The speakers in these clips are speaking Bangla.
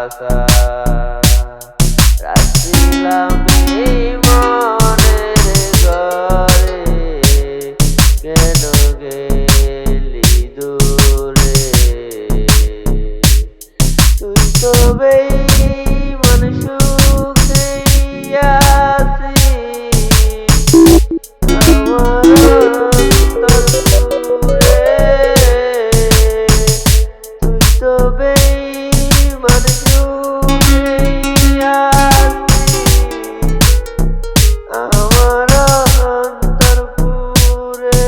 আশা রাখছিলাম এই মনের ঘরে, কেন গেলি দূরে? তুই তো বেঈমান সুখে আছিস আমার অন্তর জুড়ে। তুই তো বেঈমান সুখে আছিস আমার অন্তর জুড়ে।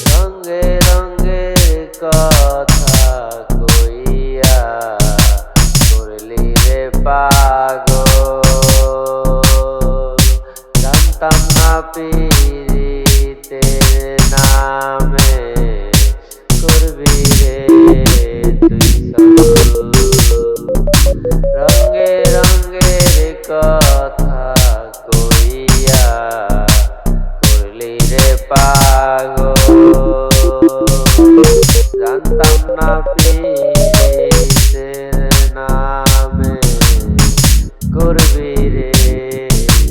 রঙে রঙে কথা কইয়া করলি রে পাগল, জানতাম না পীড়িতের নামে করবি রে তুই সকল। রঙে রঙে কথা কইয়া করলি রে পাগল, জানতাম না পীড়িতের নামে করবি রে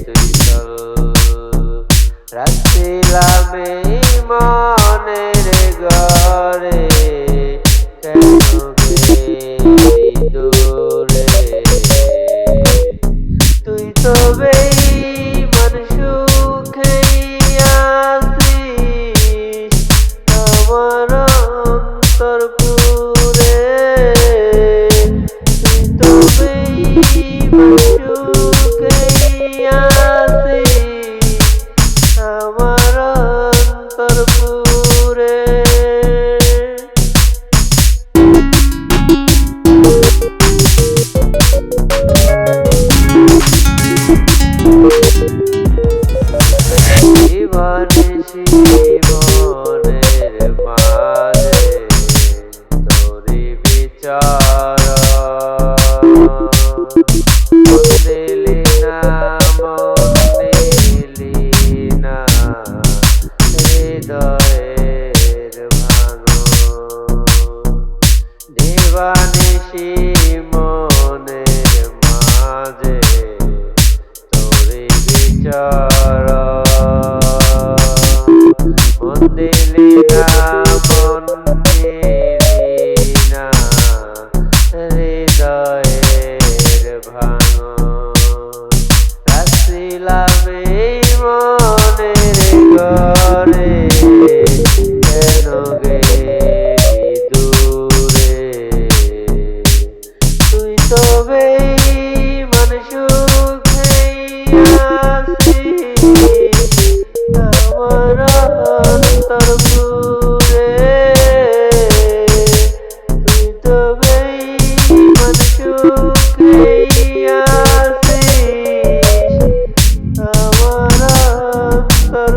তুই চল। রাখছিলাম এই মনের ঘরে, কেন গেলি দূরে? তুই তো বেঈমান সুখে আছিস আমার অন্তর জুড়ে। তুই তো বেঈমান সুখে আছিস আমার অন্তর জুড়ে। জীবনের মাঝে তোরি বিচার দিলি না, দিলি না হৃদয়ের ভাঙন। দিবানিশি মনের মাঝে তোরি বিচার, মন দিলি না, মন দিলি না হৃদয়ের ভাঙন। রাখছিলাম এই মনের ঘরে, কেন গেলি দূরে? তুই তো বেঈমান সুখে আছিস আমার অন্তর জুড়ে। তুই তো বেঈমান সুখে আছিস আমার অন্তর